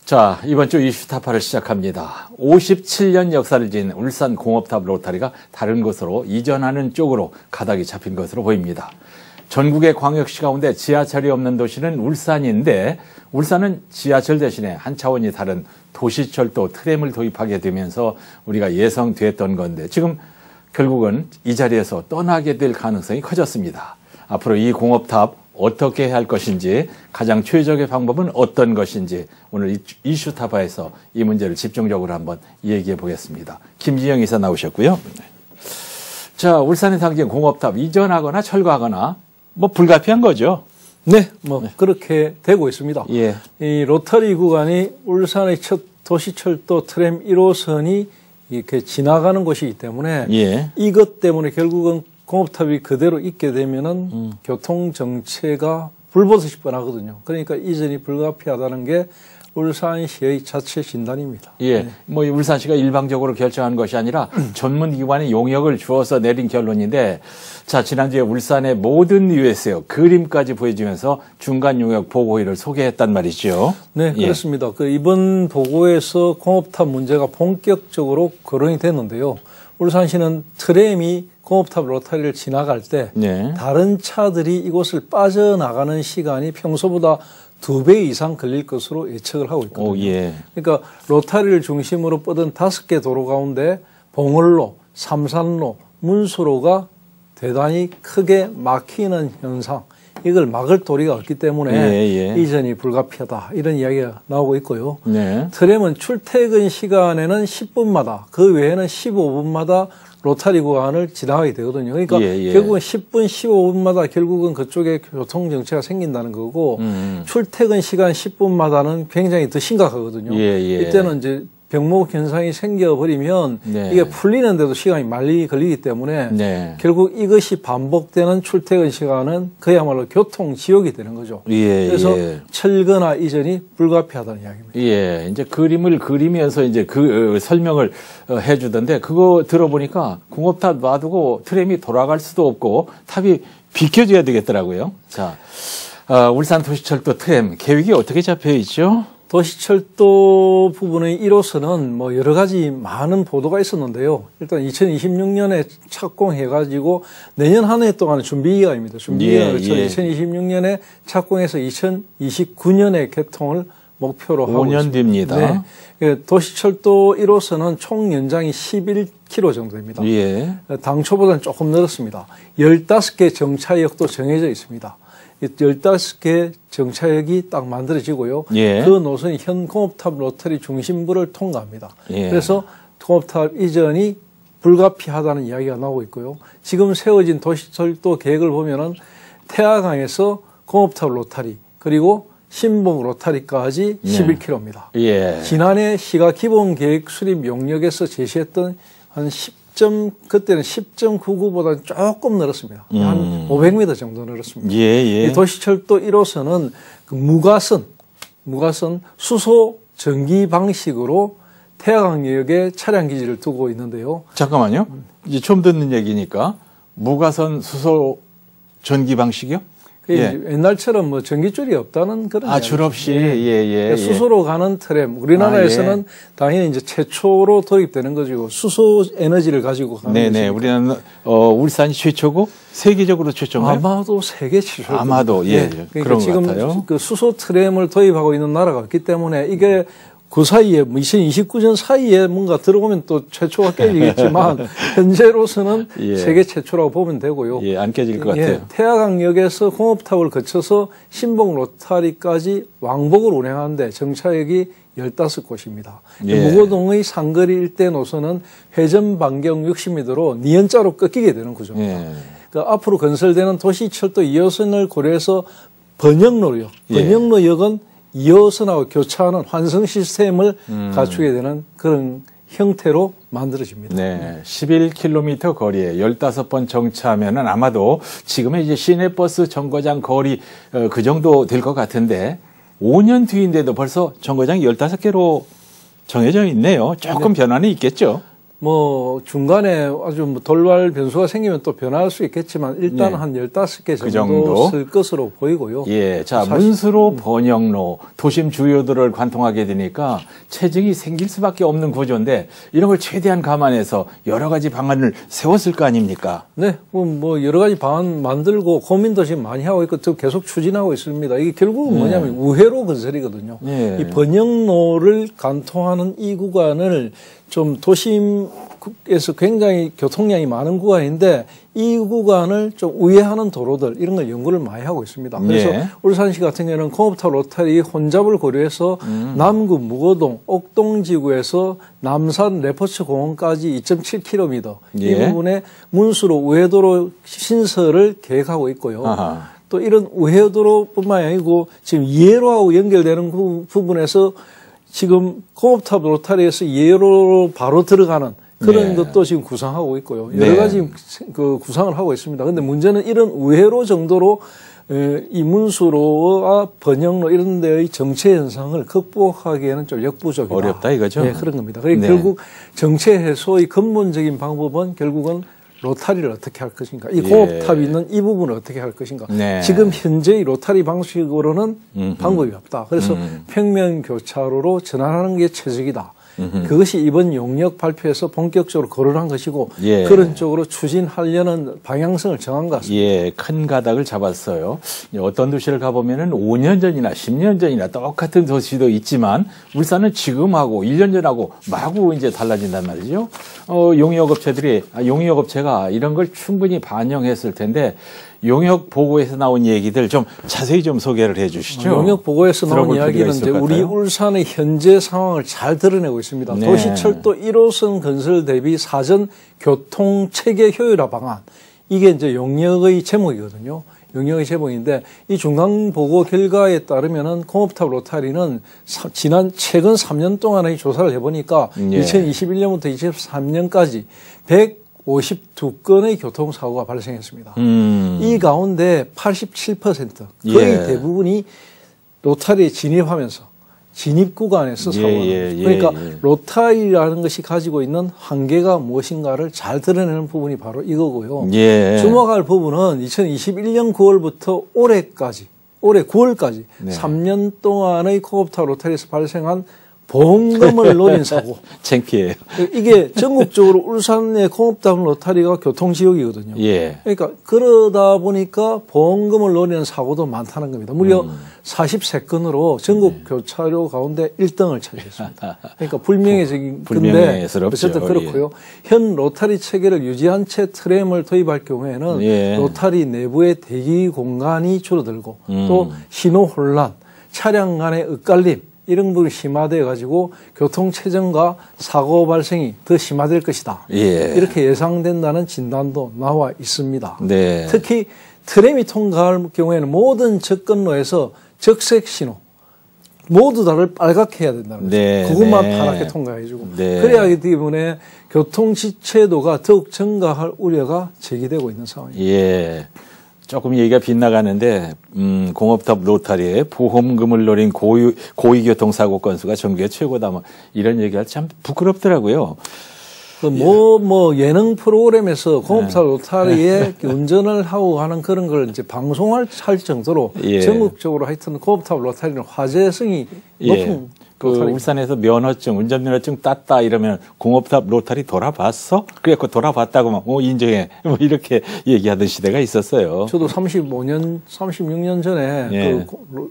자, 이번 주 이슈타파를 시작합니다. 57년 역사를 지닌 울산 공업탑 로터리가 다른 곳으로 이전하는 쪽으로 가닥이 잡힌 것으로 보입니다. 전국의 광역시 가운데 지하철이 없는 도시는 울산인데 울산은 지하철 대신에 한 차원이 다른 도시철도 트램을 도입하게 되면서 우리가 예상됐던 건데 지금 결국은 이 자리에서 떠나게 될 가능성이 커졌습니다. 앞으로 이 공업탑 어떻게 해야 할 것인지, 가장 최적의 방법은 어떤 것인지 오늘 이슈타파에서 이 문제를 집중적으로 한번 얘기해 보겠습니다. 김진영 이사 나오셨고요. 자, 울산에 당진 공업탑 이전하거나 철거하거나 뭐 불가피한 거죠. 네, 그렇게 되고 있습니다. 예. 이 로터리 구간이 울산의 첫 도시철도 트램 1호선이 이렇게 지나가는 곳이기 때문에 예. 이것 때문에 결국은 공업탑이 그대로 있게 되면은 교통 정체가 불보듯이 뻔하거든요. 그러니까 이전이 불가피하다는 게 울산시의 자체 진단입니다. 예. 뭐 울산시가 일방적으로 결정한 것이 아니라 전문기관이 용역을 주어서 내린 결론인데, 자, 지난주에 울산의 모든 뉴스에요. 그림까지 보여주면서 중간 용역 보고회를 소개했단 말이죠. 네, 그렇습니다. 그 이번 보고에서 공업탑 문제가 본격적으로 거론이 됐는데요. 울산시는 트램이 공업탑 로터리를 지나갈 때 다른 차들이 이곳을 빠져나가는 시간이 평소보다 2배 이상 걸릴 것으로 예측을 하고 있거든요. 오, 예. 그러니까 로터리를 중심으로 뻗은 5개 도로 가운데 봉을로, 삼산로, 문수로가 대단히 크게 막히는 현상, 이걸 막을 도리가 없기 때문에 이전이 불가피하다, 이런 이야기가 나오고 있고요. 트램은 출퇴근 시간에는 10분마다, 그 외에는 15분마다 로터리 구간을 지나가게 되거든요. 그러니까 결국은 10분, 15분마다 결국은 그쪽에 교통 정체가 생긴다는 거고, 출퇴근 시간 10분마다는 굉장히 더 심각하거든요. 이때는 이제 병목 현상이 생겨버리면 이게 풀리는데도 시간이 많이 걸리기 때문에 결국 이것이 반복되는 출퇴근 시간은 그야말로 교통 지옥이 되는 거죠. 그래서 철거나 이전이 불가피하다는 이야기입니다. 예, 이제 그림을 그리면서 이제 그 설명을 해주던데, 그거 들어보니까 공업탑 놔두고 트램이 돌아갈 수도 없고 탑이 비켜줘야 되겠더라고요. 자, 울산 도시철도 트램 계획이 어떻게 잡혀 있죠? 도시철도 부분의 1호선은 뭐 여러 가지 많은 보도가 있었는데요. 일단 2026년에 착공해가지고 내년 한 해 동안의 준비기간입니다. 준비기간을 2026년에 착공해서 2029년에 개통을 목표로 하고 5년 있습니다. 뒤입니다. 네. 도시철도 1호선은 총 연장이 11km 정도 됩니다. 당초보다는 조금 늘었습니다. 15개 정차역도 정해져 있습니다. 15개 정차역이 딱 만들어지고요. 그 노선이 현 공업탑 로터리 중심부를 통과합니다. 그래서 공업탑 이전이 불가피하다는 이야기가 나오고 있고요. 지금 세워진 도시철도 계획을 보면은 태화강에서 공업탑 로터리 그리고 신봉 로터리까지 11km입니다. 지난해 시가 기본 계획 수립 용역에서 제시했던 한 그때는 10.99보다는 조금 늘었습니다. 한 500m 정도 늘었습니다. 이 도시철도 1호선은 그 무가선 수소 전기 방식으로 태화강역에 차량 기지를 두고 있는데요. 잠깐만요. 이제 처음 듣는 얘기니까 무가선 수소 전기 방식이요? 옛날처럼 뭐 전기줄이 없다는 그런. 줄 없이. 수소로 가는 트램. 우리나라에서는 당연히 이제 최초로 도입되는 거죠. 수소 에너지를 가지고 가는 거죠. 우리는, 울산이 최초고 세계적으로 최초인가요? 아마도 세계 최초. 아마도, 그러니까 그런 지금 것 같아요. 그 수소 트램을 도입하고 있는 나라가 없기 때문에 이게 그 사이에 2029년 사이에 뭔가 들어오면 또 최초가 깨지겠지만 현재로서는 세계 최초라고 보면 되고요. 안 깨질 것 같아요. 태화강역에서 공업탑을 거쳐서 신봉 로터리까지 왕복을 운행하는데 정차역이 15곳입니다. 무고동의 상거리 일대 노선은 회전 반경 60m로 니은자로 꺾이게 되는 구조입니다. 그러니까 앞으로 건설되는 도시철도 2호선을 고려해서 번영로역은 2호선하고 교차하는 환승 시스템을 갖추게 되는 그런 형태로 만들어집니다. 11km 거리에 15번 정차하면은 아마도 지금의 이제 시내버스 정거장 거리 그 정도 될 것 같은데 5년 뒤인데도 벌써 정거장이 15개로 정해져 있네요. 조금 변화는 있겠죠. 뭐 중간에 아주 뭐 돌발 변수가 생기면 또 변할 수 있겠지만 일단 네. 한 15개 정도 쓸 것으로 보이고요. 예. 자, 문수로 번영로 도심 주요도를 관통하게 되니까 체증이 생길 수밖에 없는 구조인데 이런 걸 최대한 감안해서 여러 가지 방안을 세웠을 거 아닙니까? 네. 뭐 여러 가지 방안 만들고 고민도 지금 많이 하고 있고 또 계속 추진하고 있습니다. 이게 결국은 뭐냐면 우회로 건설이거든요. 이 번영로를 관통하는 이 구간을 좀 도심에서 굉장히 교통량이 많은 구간인데 이 구간을 좀 우회하는 도로들 이런 걸 연구를 많이 하고 있습니다. 그래서 울산시 같은 경우는 공업탑 로터리 혼잡을 고려해서 남구 무거동 옥동지구에서 남산 레포츠 공원까지 2.7km 이 부분에 문수로 우회도로 신설을 계획하고 있고요. 아하. 또 이런 우회도로뿐만 아니고 지금 예로하고 연결되는 부분에서 지금 공업탑 로타리에서 예로로 바로 들어가는 그런 것도 지금 구상하고 있고요. 여러 가지 그 구상을 하고 있습니다. 그런데 문제는 이런 우회로 정도로 이 문수로와 번영로 이런 데의 정체 현상을 극복하기에는 좀 역부족이다. 어렵다 이거죠? 네, 그런 겁니다. 그러니까 결국 정체 해소의 근본적인 방법은 결국은 로타리를 어떻게 할 것인가, 이 공업탑이 있는 이 부분을 어떻게 할 것인가. 지금 현재의 로타리 방식으로는 방법이 없다. 그래서 평면교차로로 전환하는 게 최적이다. 그것이 이번 용역 발표에서 본격적으로 거론한 것이고 그런 쪽으로 추진하려는 방향성을 정한 것 같습니다. 예, 큰 가닥을 잡았어요. 어떤 도시를 가보면은 5년 전이나 10년 전이나 똑같은 도시도 있지만 울산은 지금하고 1년 전하고 마구 이제 달라진단 말이죠. 용역업체가 이런 걸 충분히 반영했을 텐데 용역 보고에서 나온 얘기들 좀 자세히 좀 소개를 해 주시죠. 용역 보고에서 나온 이야기는 이제 우리 울산의 현재 상황을 잘 드러내고 있습니다. 도시철도 1호선 건설 대비 사전 교통 체계 효율화 방안. 이게 이제 용역의 제목이거든요. 용역의 제목인데 이 중간 보고 결과에 따르면은 공업탑 로타리는 최근 3년 동안의 조사를 해보니까 2021년부터 23년까지 152건의 교통사고가 발생했습니다. 이 가운데 87% 거의 대부분이 로타리에 진입하면서 진입 구간에서 사고가 납니다. 그러니까 로타리라는 것이 가지고 있는 한계가 무엇인가를 잘 드러내는 부분이 바로 이거고요. 주목할 부분은 2021년 9월부터 올해 9월까지 3년 동안의 공업탑 로타리에서 발생한 보험금을 노린 사고. 창피해요. 이게 전국적으로 울산의 공업탑 로타리가 교통지역이거든요. 그러니까 그러다 보니까 보험금을 노리는 사고도 많다는 겁니다. 무려 43건으로 전국 교차로 가운데 1등을 차지했습니다. 그러니까 불명예적인 건데 어쨌든 그렇고요. 현 로타리 체계를 유지한 채 트램을 도입할 경우에는 로타리 내부의 대기 공간이 줄어들고 또 신호 혼란, 차량 간의 엇갈림 이런 부분이 심화되어 가지고 교통체증과 사고 발생이 더 심화될 것이다. 이렇게 예상된다는 진단도 나와 있습니다. 특히 트램이 통과할 경우에는 모든 접근로에서 적색 신호 모두 다를 빨갛게 해야 된다는 거죠. 그것만 파랗게 통과해주고 그래야 하기 때문에 교통지체도가 더욱 증가할 우려가 제기되고 있는 상황입니다. 조금 얘기가 빗나가는데 공업탑 로타리에 보험금을 노린 고의교통사고 건수가 전국의 최고다. 뭐 이런 얘기가 참 부끄럽더라고요. 예능 프로그램에서 공업탑 로타리에 운전을 하고 하는 그런 걸 이제 방송할 정도로 전국적으로 하여튼 공업탑 로타리는 화제성이 높은 울산에서 운전면허증 땄다 이러면 공업탑 로타리 돌아봤어? 그래갖고 돌아봤다고 인정해. 뭐 이렇게 얘기하던 시대가 있었어요. 저도 36년 전에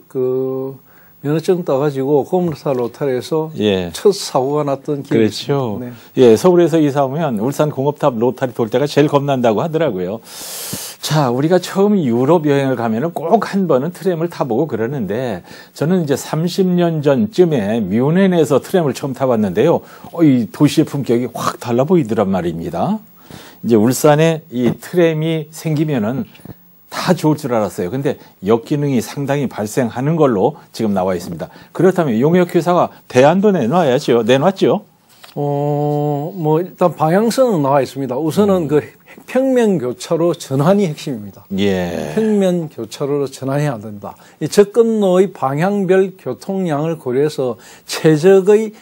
그 면허증 따가지고 공업탑 로타리에서 첫 사고가 났던 기억이 있습니다. 서울에서 이사 오면 울산 공업탑 로타리 돌 때가 제일 겁난다고 하더라고요. 자, 우리가 처음 유럽 여행을 가면은 꼭 한 번은 트램을 타보고 그러는데 저는 이제 30년 전쯤에 뮌헨에서 트램을 처음 타봤는데요. 이 도시의 품격이 확 달라 보이더란 말입니다. 이제 울산에 이 트램이 생기면은 다 좋을 줄 알았어요. 근데 역기능이 상당히 발생하는 걸로 지금 나와 있습니다. 그렇다면 용역회사가 대안도 내놨죠. 일단 방향성은 나와 있습니다. 우선은 그 평면교차로 전환이 핵심입니다. 평면교차로로 전환해야 된다. 이 접근로의 방향별 교통량을 고려해서 최적의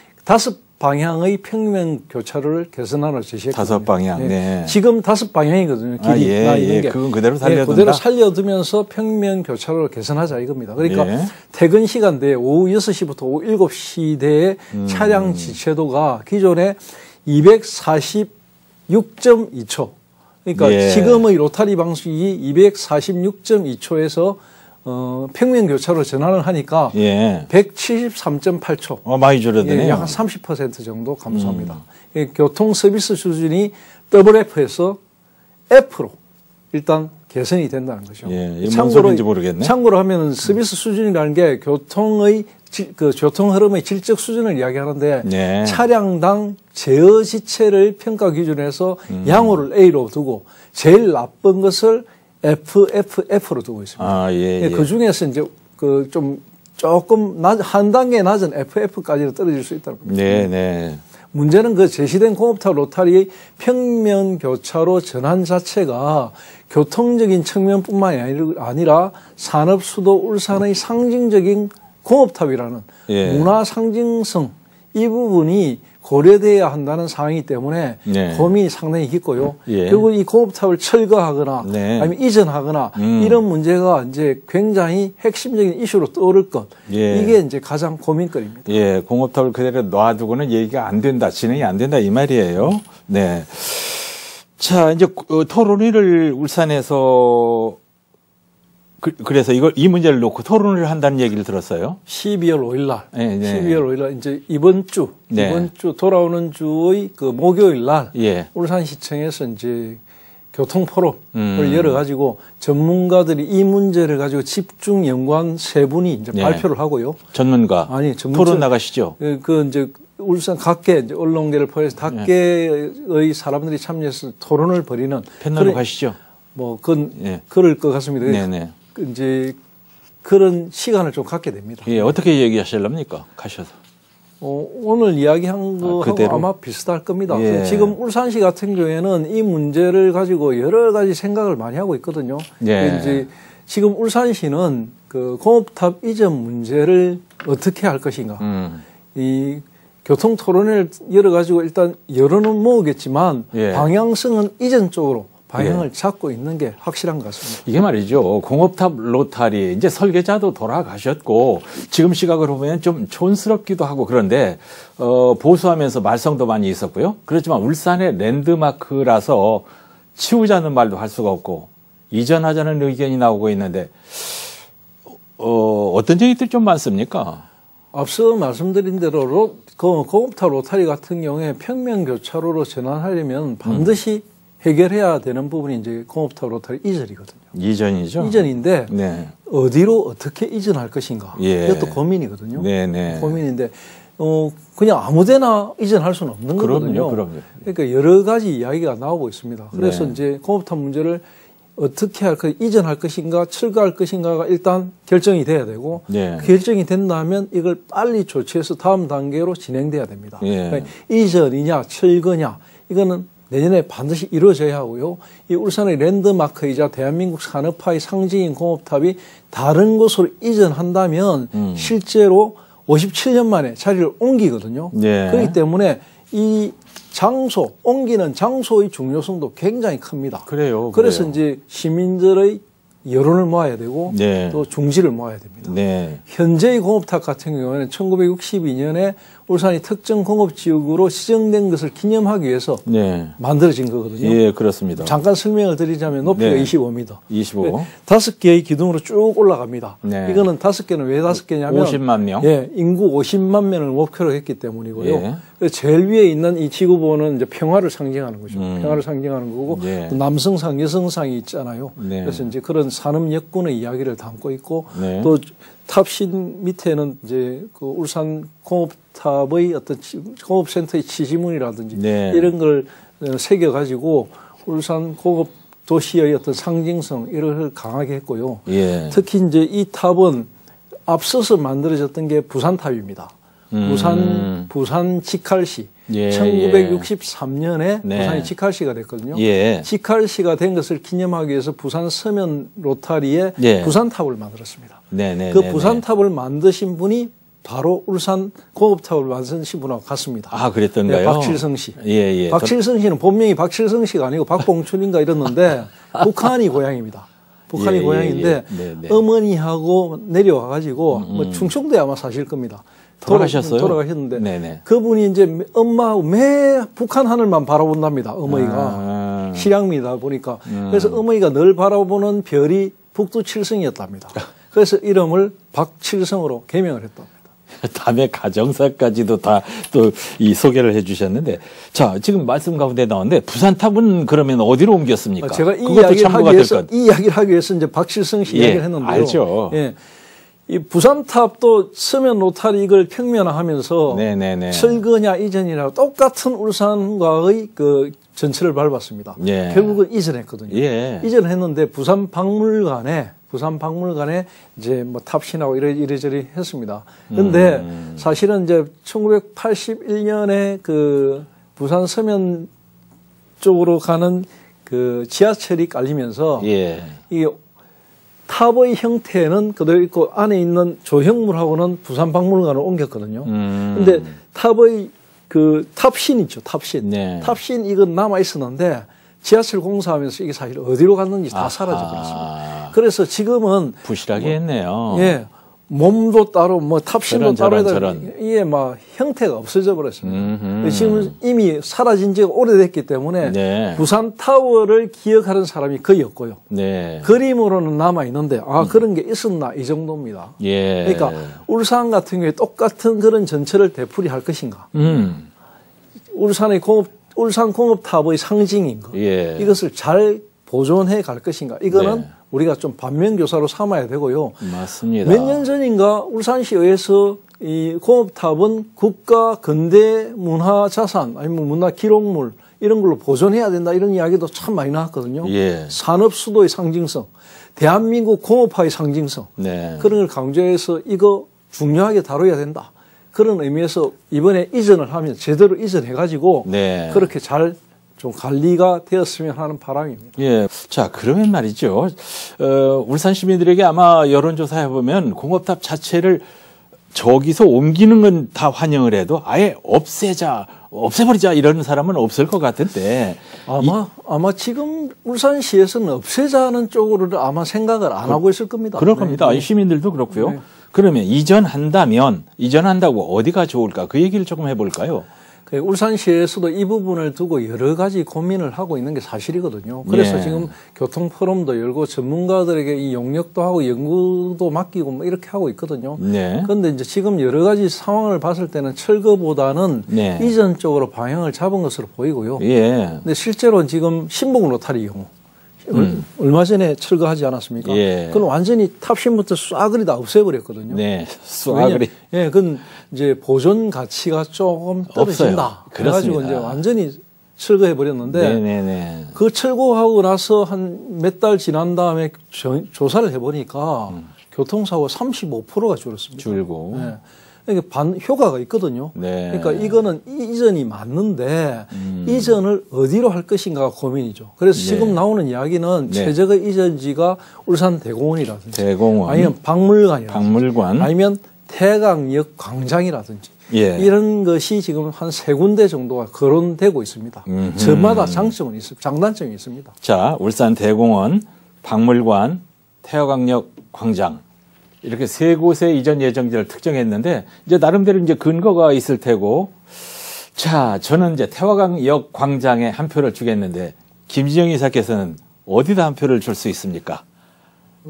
5방향의 평면 교차로를 개선하라 제시했거든요. 5방향. 네. 네. 지금 5방향이거든요. 길이가 있는 게. 그건 그대로 살려둔다. 그대로 살려두면서 평면 교차로를 개선하자 이겁니다. 그러니까 퇴근 시간대에 오후 6시부터 오후 7시대의 차량 지체도가 기존에 246.2초. 그러니까 지금의 로타리 방식이 246.2초에서 평면 교차로 전환을 하니까 173.8초. 많이 줄어드네요. 약 30% 정도 감소합니다. 교통 서비스 수준이 WF에서 F로 일단 개선이 된다는 거죠. 무슨 소리인지 모르겠네. 참고로 하면 서비스 수준이라는 게 교통 흐름의 질적 수준을 이야기하는데 차량당 제어 지체를 평가 기준에서 양호를 A로 두고 제일 나쁜 것을 FFF로 두고 있습니다. 그 중에서 이제 조금 한 단계 낮은 FF까지도 떨어질 수 있다는 겁니다. 문제는 그 제시된 공업탑 로타리의 평면 교차로 전환 자체가 교통적인 측면뿐만이 아니라 산업 수도 울산의 상징적인 공업탑이라는 문화 상징성 이 부분이 고려돼야 한다는 사항이기 때문에 고민이 상당히 깊고요. 그리고 이 공업탑을 철거하거나 아니면 이전하거나 이런 문제가 이제 굉장히 핵심적인 이슈로 떠오를 것. 이게 이제 가장 고민거리입니다. 공업탑을 그대로 놔두고는 얘기가 안 된다, 진행이 안 된다 이 말이에요. 네. 자, 이제 토론회를 울산에서 그래서 이 문제를 놓고 토론을 한다는 얘기를 들었어요. 12월 5일 날. 12월 5일 날 이제 이번 주 돌아오는 주의 그 목요일 날 울산시청에서 이제 교통 포럼을 열어 가지고 전문가들이 이 문제를 가지고 집중 연구한 세 분이 이제 발표를 하고요. 전문가. 토론 나가시죠. 그 이제 울산 각계 이제 언론계를 포함해서 각계의 사람들이 참여해서 토론을 벌이는 패널로 가시죠. 그럴 것 같습니다. 이제 그런 시간을 좀 갖게 됩니다. 어떻게 얘기하실랍니까? 가셔서. 오늘 이야기한 거하고 아마 비슷할 겁니다. 지금 울산시 같은 경우에는 이 문제를 가지고 여러 가지 생각을 많이 하고 있거든요. 이제 지금 울산시는 그 공업탑 이전 문제를 어떻게 할 것인가. 이 교통 토론회를 열어가지고 일단 여론은 모으겠지만 방향성은 이전 쪽으로 방향을 잡고 있는 게 확실한 것 같습니다. 이게 말이죠. 공업탑 로타리 이제 설계자도 돌아가셨고 지금 시각을 보면 좀 촌스럽기도 하고 그런데 보수하면서 말썽도 많이 있었고요. 그렇지만 울산의 랜드마크라서 치우자는 말도 할 수가 없고 이전하자는 의견이 나오고 있는데 어떤 점이 좀 많습니까? 앞서 말씀드린 대로 공업탑 로타리 같은 경우에 평면 교차로로 전환하려면 반드시 해결해야 되는 부분이 이제 공업탑 로타리 이전이거든요. 이전이죠? 이전인데 어디로 어떻게 이전할 것인가. 이것도 고민이거든요. 고민인데 그냥 아무데나 이전할 수는 없는 거거든요. 그러니까 여러 가지 이야기가 나오고 있습니다. 그래서 이제 공업탑 문제를 어떻게 할 것, 이전할 것인가, 철거할 것인가가 일단 결정이 돼야 되고, 결정이 된다면 이걸 빨리 조치해서 다음 단계로 진행돼야 됩니다. 그러니까 이전이냐, 철거냐, 이거는 내년에 반드시 이루어져야 하고요. 이 울산의 랜드마크이자 대한민국 산업화의 상징인 공업탑이 다른 곳으로 이전한다면 실제로 57년 만에 자리를 옮기거든요. 그렇기 때문에 이 장소, 옮기는 장소의 중요성도 굉장히 큽니다. 그래서 이제 시민들의 여론을 모아야 되고 또 중지를 모아야 됩니다. 현재의 공업탑 같은 경우에는 1962년에 울산이 특정 공업지역으로 지정된 것을 기념하기 위해서 만들어진 거거든요. 그렇습니다. 잠깐 설명을 드리자면 높이가 25m. 25. 5개의 기둥으로 쭉 올라갑니다. 이거는 5개는 왜 5개냐면 50만 명. 인구 50만 명을 목표로 했기 때문이고요. 제일 위에 있는 이 지구본은 이제 평화를 상징하는 거죠. 평화를 상징하는 거고 또 남성상, 여성상이 있잖아요. 그래서 이제 그런 산업 여건의 이야기를 담고 있고 또 탑신 밑에는 이제 그 울산 공업탑의 어떤 공업센터의 지지문이라든지 이런 걸 새겨가지고 울산 공업 도시의 어떤 상징성 이런 걸 강하게 했고요. 특히 이제 이 탑은 앞서서 만들어졌던 게 부산탑입니다. 부산 직할시. 1963년에 부산이 직할시가 됐거든요. 직할시가 된 것을 기념하기 위해서 부산 서면 로타리에 부산탑을 만들었습니다. 그 부산탑을 만드신 분이 바로 울산 공업탑을 완성신 분하고 같습니다. 아, 그랬던가요? 네, 박칠성 씨. 예, 예. 박칠성 씨는 본명이 박칠성 씨가 아니고 박봉춘인가 이랬는데 북한이 고향입니다. 북한이 예, 고향인데 예, 네, 네. 어머니하고 내려와가지고 뭐 충청도에 아마 사실 겁니다. 돌아가셨어요? 돌아가셨는데 네네. 그분이 이제 엄마하고 매 북한 하늘만 바라본답니다. 어머니가 실향미다 보니까 그래서 어머니가 늘 바라보는 별이 북두칠성이었답니다. 그래서 이름을 박칠성으로 개명을 했답니다. 다음에 가정사까지도 다 또 이 소개를 해주셨는데, 자 지금 말씀 가운데 나왔는데 부산탑은 그러면 어디로 옮겼습니까? 제가 이 이야기를 하기 위해서 이제 박칠성 씨 이야기를 했는데요. 알죠. 예. 이 부산탑도 서면 로타리 이걸 평면화하면서 네네네. 철거냐 이전이냐 똑같은 울산과의 그 전철을 밟았습니다. 예. 결국은 이전했거든요. 예. 이전했는데 부산박물관에 이제 뭐 탑신하고 이래저래 했습니다. 근데 사실은 이제 1981년에 그 부산 서면 쪽으로 가는 그 지하철이 깔리면서 예. 이 탑의 형태는 그대로 있고 안에 있는 조형물하고는 부산박물관으로 옮겼거든요. 근데 탑의 그 탑신 있죠, 탑신. 네. 탑신 이건 남아 있었는데 지하철 공사하면서 이게 사실 어디로 갔는지 다 사라져 버렸습니다. 그래서 지금은 부실하게 했네요. 예. 몸도 따로 뭐 탑신도 따로 해다 이게 막 형태가 없어져 버렸습니다. 지금 이미 사라진 지가 오래됐기 때문에 네. 부산 타워를 기억하는 사람이 거의 없고요. 네. 그림으로는 남아 있는데 그런 게 있었나 이 정도입니다. 예. 그러니까 울산 같은 경우에 똑같은 그런 전철을 되풀이할 것인가? 울산 공업탑의 상징인 것. 예. 이것을 잘 보존해 갈 것인가? 이거는 네. 우리가 좀 반면교사로 삼아야 되고요. 맞습니다. 몇 년 전인가 울산시의회에서 이 공업탑은 국가 근대 문화 자산 아니면 문화 기록물 이런 걸로 보존해야 된다 이런 이야기도 참 많이 나왔거든요. 예. 산업 수도의 상징성, 대한민국 공업화의 상징성 네. 그런 걸 강조해서 이거 중요하게 다뤄야 된다. 그런 의미에서 이번에 이전을 하면 제대로 이전해가지고 네. 그렇게 잘 좀 관리가 되었으면 하는 바람입니다. 예. 자, 그러면 말이죠. 울산 시민들에게 아마 여론조사 해보면 공업탑 자체를 저기서 옮기는 건 다 환영을 해도 아예 없애버리자 이런 사람은 없을 것 같은데. 아마 지금 울산시에서는 없애자는 쪽으로 아마 생각을 안 하고 있을 겁니다. 그럴 겁니다. 네. 시민들도 그렇고요. 네. 그러면 이전한다고 어디가 좋을까? 그 얘기를 조금 해볼까요? 울산시에서도 이 부분을 두고 여러 가지 고민을 하고 있는 게 사실이거든요. 그래서 예. 지금 교통포럼도 열고 전문가들에게 이 용역도 하고 연구도 맡기고 뭐 이렇게 하고 있거든요. 네. 그런데 이제 지금 여러 가지 상황을 봤을 때는 철거보다는 네. 이전 쪽으로 방향을 잡은 것으로 보이고요. 예. 근데 실제로 지금 신봉 로타리 경우 얼마 전에 철거하지 않았습니까? 예. 그건 완전히 탑신부터 쏴그리 다 없애버렸거든요. 네, 쏴그리. 예, 그건 이제 보존 가치가 조금 떨어진다. 그래가지고 이제 완전히 철거해버렸는데, 네네네. 그 철거하고 나서 한 몇 달 지난 다음에 조사를 해보니까 교통사고가 35%가 줄었습니다. 줄고. 네. 그러니까 효과가 있거든요. 네. 그러니까 이거는 이전이 맞는데 이전을 어디로 할 것인가가 고민이죠. 그래서 네. 지금 나오는 이야기는 네. 최적의 이전지가 울산 대공원이라든지 대공원. 아니면 박물관이라든지 박물관. 아니면 태강역 광장이라든지 예. 이런 것이 지금 한 3군데 정도가 거론되고 있습니다. 저마다 장점은 장단점이 있습니다. 자, 울산 대공원, 박물관, 태화강역 광장. 이렇게 세 곳의 이전 예정지를 특정했는데 이제 나름대로 이제 근거가 있을 테고, 자, 저는 이제 태화강역 광장에 한 표를 주겠는데 김진영 이사께서는 어디다 한 표를 줄 수 있습니까?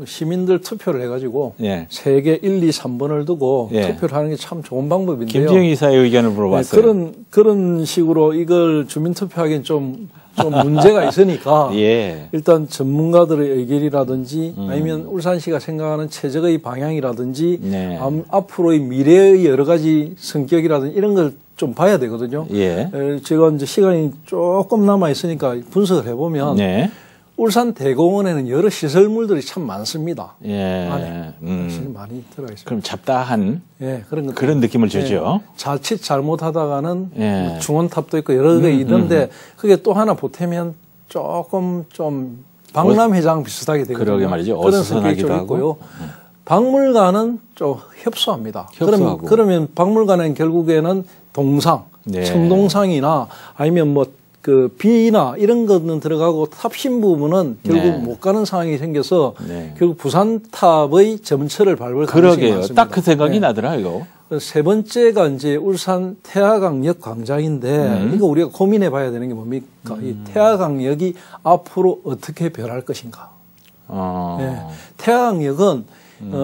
시민들 투표를 해가지고 예. 3개 1, 2, 3번을 두고 예. 투표를 하는 게 참 좋은 방법인데요. 김진영 이사의 의견을 물어봤어요. 네, 그런 식으로 이걸 주민투표하기엔 좀 문제가 있으니까 예. 일단 전문가들의 의견이라든지 아니면 울산시가 생각하는 최적의 방향이라든지 네. 앞으로의 미래의 여러 가지 성격이라든지 이런 걸 좀 봐야 되거든요. 예. 제가 이제 시간이 조금 남아 있으니까 분석을 해보면 네. 울산 대공원에는 여러 시설물들이 참 많습니다. 예. 안에 많이 들어가 있습니다. 그럼 잡다한 예, 그런 느낌을 주죠. 예, 자칫 잘못하다가는 예. 중원탑도 있고 여러 개 있는데 그게 또 하나 보태면 조금 좀 박람회장 비슷하게 되거든요. 그러게 말이죠. 그런 어수선하기도 성격이 좀 하고. 있고요. 박물관은 좀 협소합니다. 그러면 박물관은 결국에는 동상, 네. 청동상이나 아니면 뭐 그 비나 이런 거는 들어가고 탑신 부분은 결국 네. 못 가는 상황이 생겨서 네. 결국 부산탑의 점철을 밟을 가능성이 많습니다. 딱 그 생각이 네. 나더라고요. 세 번째가 이제 울산 태화강역 광장인데 이거 우리가 고민해 봐야 되는 게 뭡니까? 이 태화강역이 앞으로 어떻게 변할 것인가? 네. 태화강역은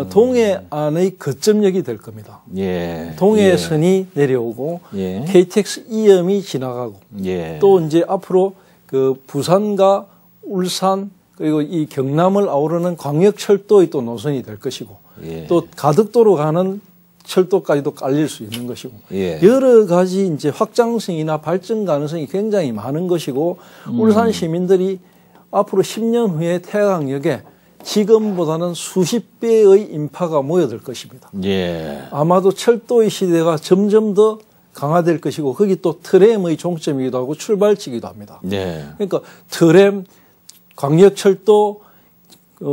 동해안의 거점역이 될 겁니다. 예. 동해선이 내려오고 예. KTX 이염이 지나가고 예. 또 이제 앞으로 그 부산과 울산 그리고 이 경남을 아우르는 광역철도의 또 노선이 될 것이고 예. 또 가덕도로 가는 철도까지도 깔릴 수 있는 것이고 예. 여러 가지 이제 확장성이나 발전 가능성이 굉장히 많은 것이고 울산 시민들이 앞으로 10년 후에 태화강역에 지금보다는 수십 배의 인파가 모여들 것입니다. 예. 아마도 철도의 시대가 점점 더 강화될 것이고 거기 또 트램의 종점이기도 하고 출발지기도 합니다. 예. 그러니까 트램, 광역철도,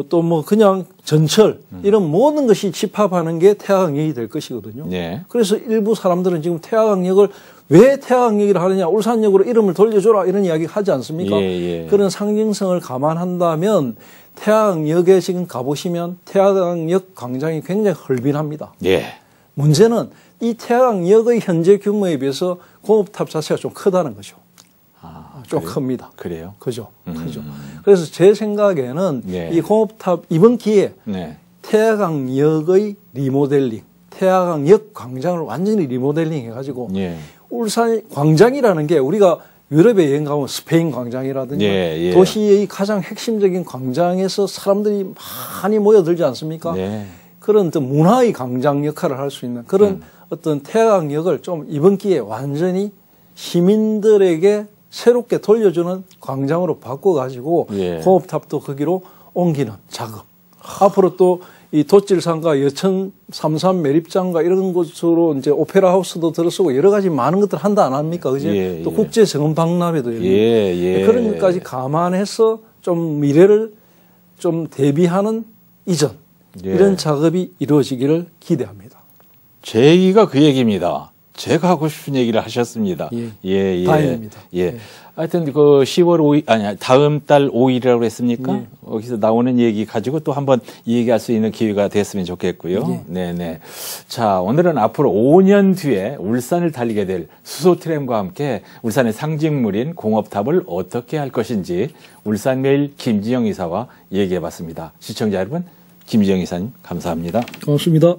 또 뭐 그냥 전철 이런 모든 것이 집합하는 게 태화강역이 될 것이거든요. 예. 그래서 일부 사람들은 지금 태화강역을 왜 태화강역이라 하느냐, 울산역으로 이름을 돌려줘라 이런 이야기 하지 않습니까? 예. 그런 상징성을 감안한다면 태화강역에 지금 가보시면 태화강역 광장이 굉장히 헐빈합니다. 예. 문제는 이 태화강역의 현재 규모에 비해서 공업탑 자체가 좀 크다는 거죠. 좀 그래요? 큽니다. 그래요? 그죠. 크죠. 그래서 제 생각에는 네. 이 공업탑 이번 기회에 네. 태화강역의 리모델링, 태화강역 광장을 완전히 리모델링 해가지고 네. 울산 광장이라는 게 우리가 유럽에 여행 가면 스페인 광장이라든지 예. 도시의 가장 핵심적인 광장에서 사람들이 많이 모여들지 않습니까? 네. 그런 어떤 문화의 광장 역할을 할 수 있는 그런 어떤 태화강역을 좀 이번 기회에 완전히 시민들에게 새롭게 돌려주는 광장으로 바꿔가지고 예. 공업탑도 거기로 옮기는 작업. 앞으로 또 이 돛질산과 여천 삼산 매립장과 이런 곳으로 이제 오페라 하우스도 들어서고 여러 가지 많은 것들 한다 안 합니까? 그죠? 예, 또 국제 정원 박람회도 그런 것까지 감안해서 좀 미래를 좀 대비하는 이전 이런 작업이 이루어지기를 기대합니다. 제 얘기가 그 얘기입니다. 제가 하고 싶은 얘기를 하셨습니다. 다행입니다. 하여튼 그 10월 5일, 아니, 다음 달 5일이라고 했습니까? 거기서 나오는 얘기 가지고 또 한번 얘기할 수 있는 기회가 됐으면 좋겠고요. 네네. 자, 오늘은 앞으로 5년 뒤에 울산을 달리게 될 수소트램과 함께 울산의 상징물인 공업탑을 어떻게 할 것인지 울산매일 김지영 이사와 얘기해 봤습니다. 시청자 여러분, 김지영 이사님, 감사합니다. 고맙습니다.